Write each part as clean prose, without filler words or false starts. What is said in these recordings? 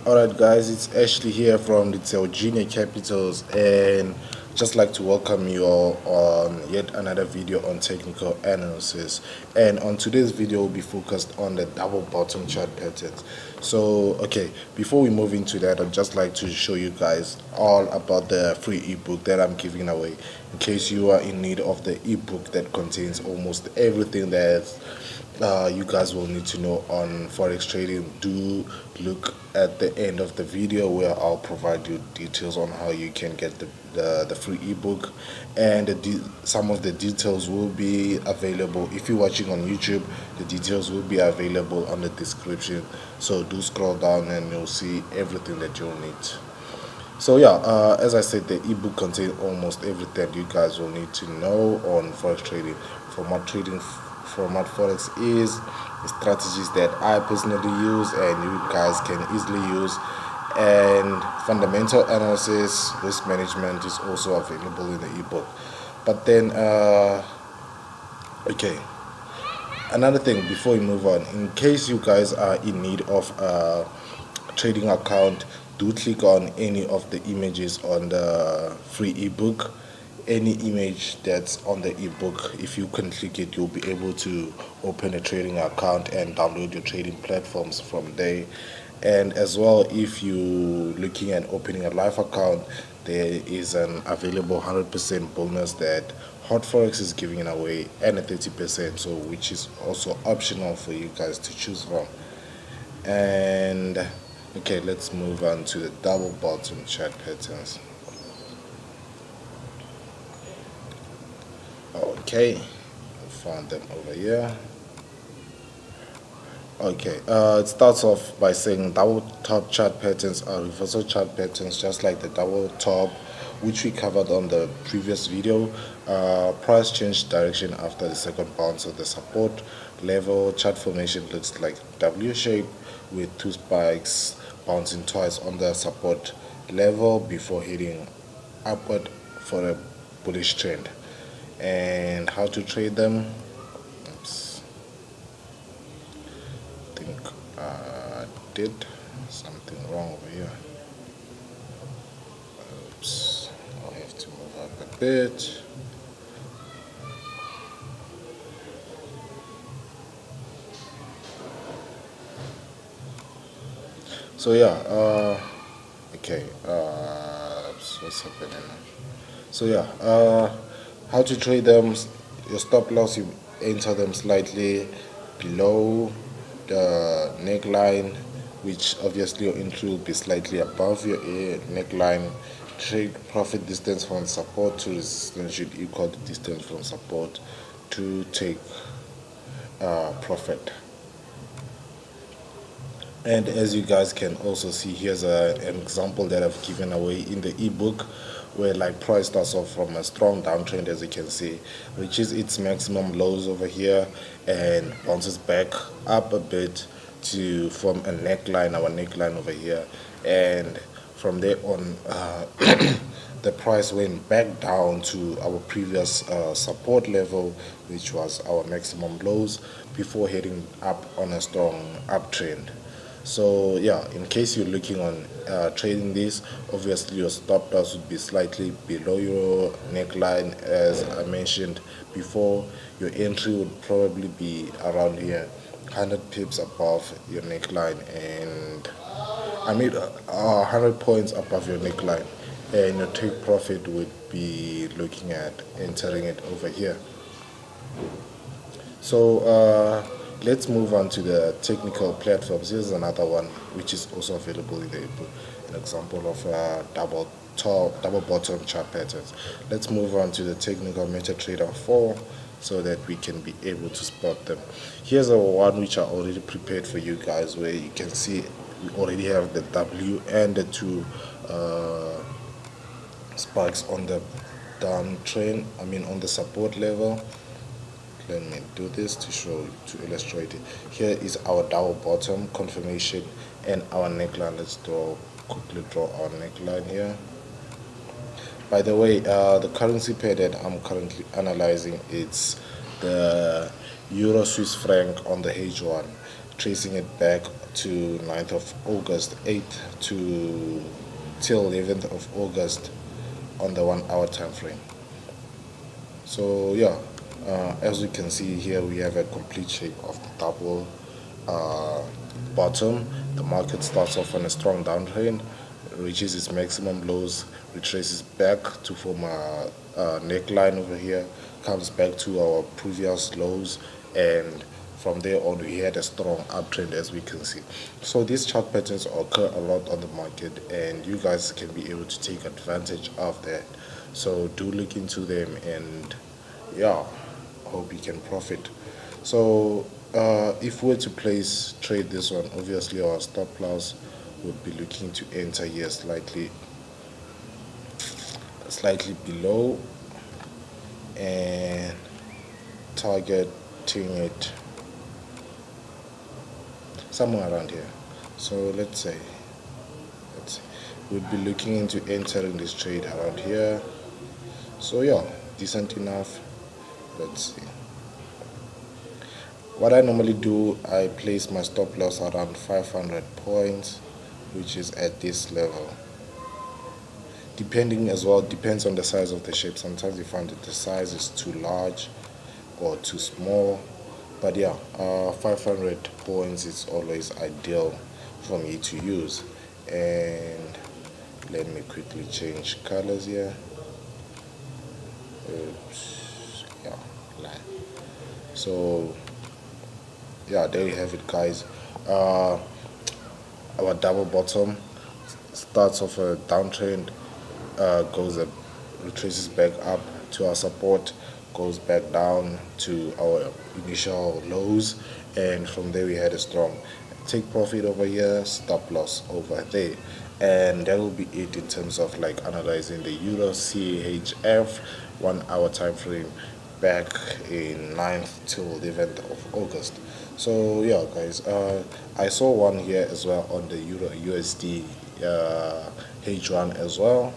Alright guys, it's Ashley here from DITSHEGO Capitals, and just like to welcome you all on yet another video on technical analysis. And on today's video we'll be focused on the double bottom chart patterns. So okay, before we move into that, I'd just like to show you guys all about the free ebook that I'm giving away in case you are in need of the ebook that contains almost everything that you guys will need to know on forex trading. Do look at the end of the video where I'll provide you details on how you can get the free ebook, and some of the details will be available. If you're watching on YouTube, the details will be available on the description, so do scroll down and you'll see everything that you'll need. So yeah, as I said, the ebook contains almost everything you guys will need to know on forex trading. Format forex is the strategies that I personally use and you guys can easily use, and fundamental analysis, risk management is also available in the ebook. But then okay, another thing before we move on, in case you guys are in need of a trading account, do click on any of the images on the free ebook. Any image that's on the ebook, if you can click it, you'll be able to open a trading account and download your trading platforms from there. And as well, if you're looking at opening a live account, there is an available 100% bonus that Hot Forex is giving away, and a 30%, so which is also optional for you guys to choose from. And okay, let's move on to the double bottom chart patterns. Okay, found them over here. Okay, it starts off by saying double top chart patterns are reversal chart patterns, just like the double top, which we covered on the previous video. Price change direction after the second bounce of the support level. Chart formation looks like W shape with two spikes bouncing twice on the support level before heading upward for a bullish trend. And how to trade them. Oops. I think I did something wrong over here. Oops, I'll have to move up a bit. So yeah, okay, what's happening now? So yeah, how to trade them. Your stop loss, you enter them slightly below the neckline, which obviously your entry will be slightly above your neckline. Trade profit distance from support to resistance should equal the distance from support to take profit. And as you guys can also see, here's an example that I've given away in the ebook, where like price starts off from a strong downtrend, as you can see, reaches its maximum lows over here and bounces back up a bit to form a neckline, our neckline over here. And from there on, the price went back down to our previous support level, which was our maximum lows, before heading up on a strong uptrend. So yeah, in case you're looking on trading this, obviously your stop loss would be slightly below your neckline, as I mentioned before. Your entry would probably be around here, 100 pips above your neckline, and I mean 100 points above your neckline, and your take profit would be looking at entering it over here. So let's move on to the technical platforms. Here's another one which is also available in the ebook, an example of double bottom chart patterns. Let's move on to the technical MetaTrader 4 so that we can be able to spot them. Here's a one which I already prepared for you guys, where you can see we already have the W and the two spikes on the downtrend, on the support level. Let me do this to illustrate it. Here is our double bottom confirmation and our neckline. Let's quickly draw our neckline here. By the way, the currency pair that I'm currently analyzing, it's the Euro Swiss franc on the H1. tracing it back to 9th of August, 8th to till 11th of August on the 1 hour time frame. So yeah, as we can see here, we have a complete shape of the double bottom. The market starts off on a strong downtrend, reaches its maximum lows, retraces back to form a neckline over here, comes back to our previous lows, and from there on we had a strong uptrend, as we can see. So these chart patterns occur a lot on the market, and you guys can be able to take advantage of that. So do look into them, and yeah, hope you can profit. So if we were to trade this one, obviously our stop loss would be looking to enter here slightly below and targeting it somewhere around here. So let's say we'd be looking into entering this trade around here. So yeah, decent enough. Let's see. What I normally do, I place my stop loss around 500 points, which is at this level. Depends on the size of the shape. Sometimes you find that the size is too large or too small, but yeah, 500 points is always ideal for me to use. And let me quickly change colors here. Oops. Yeah, so yeah, there you have it, guys. Our double bottom starts off a downtrend, retraces back up to our support, goes back down to our initial lows, and from there we had a strong take profit over here, stop loss over there. And that will be it in terms of like analyzing the Euro CHF 1 hour time frame back in 9th till 11th of August. So yeah, guys, I saw one here as well on the Euro USD H1 as well.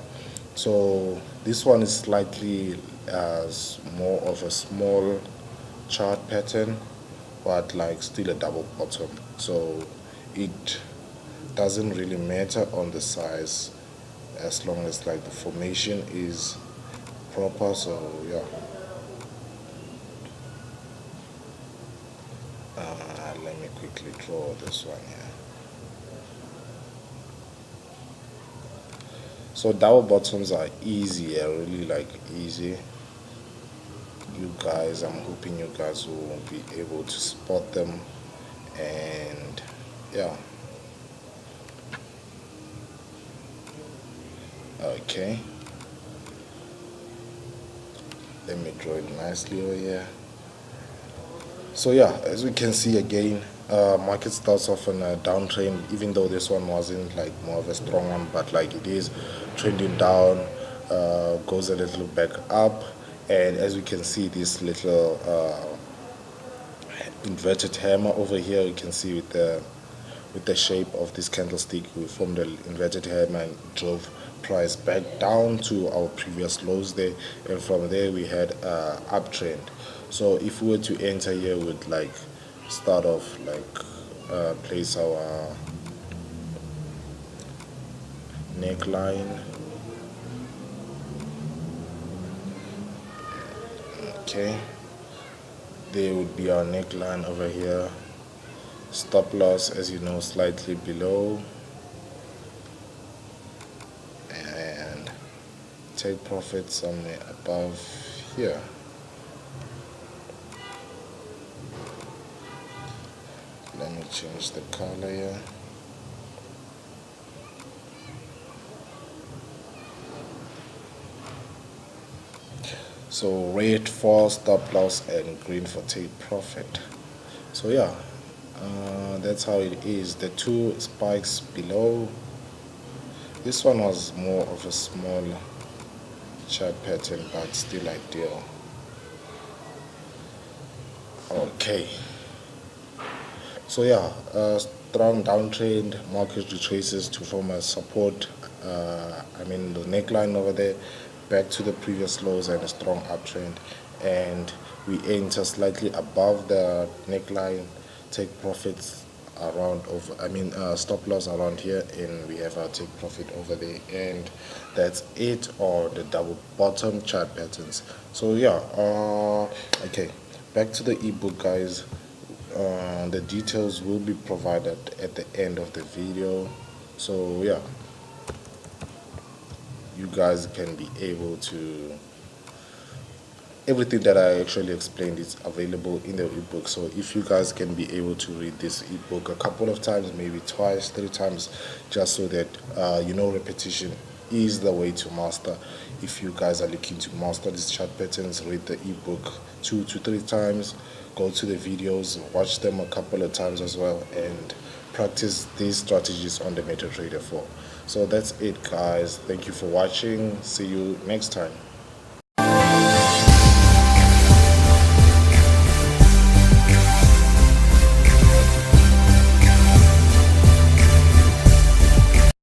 So this one is slightly more of a small chart pattern, but like still a double bottom. So it doesn't really matter on the size as long as like the formation is proper. So yeah, let me quickly draw this one here. So double bottoms are easy, I really like easy. You guys, I'm hoping you guys will be able to spot them, and yeah. Okay, let me draw it nicely over here. So yeah, as we can see again, market starts off on a downtrend, even though this one wasn't like more of a strong one, but like it is trending down, goes a little back up, and as we can see, this little inverted hammer over here, you can see with the shape of this candlestick, we formed an inverted hammer and drove price back down to our previous lows there, and from there we had uptrend. So if we were to enter here, we'd like start off like place our neckline. Okay, there would be our neckline over here. Stop loss, as you know, slightly below, and take profit somewhere above here. Let me change the color here. So red for stop loss and green for take profit. So yeah, that's how it is. The two spikes below, this one was more of a small chart pattern, but still ideal. Okay, so yeah, strong downtrend, market retraces to form a support, the neckline over there, back to the previous lows, and a strong uptrend, and we enter slightly above the neckline, take profits around over, stop loss around here, and we have our take profit over there, and that's it, or the double bottom chart patterns. So yeah, okay, back to the ebook, guys. The details will be provided at the end of the video, so yeah, you guys can be able to, everything that I actually explained is available in the ebook. So if you guys can be able to read this ebook a couple of times, maybe twice, 3 times, just so that repetition is the way to master. If you guys are looking to master these chart patterns, read the ebook 2 to 3 times, go to the videos, watch them a couple of times as well, and practice these strategies on the MetaTrader 4. So that's it, guys. Thank you for watching. See you next time.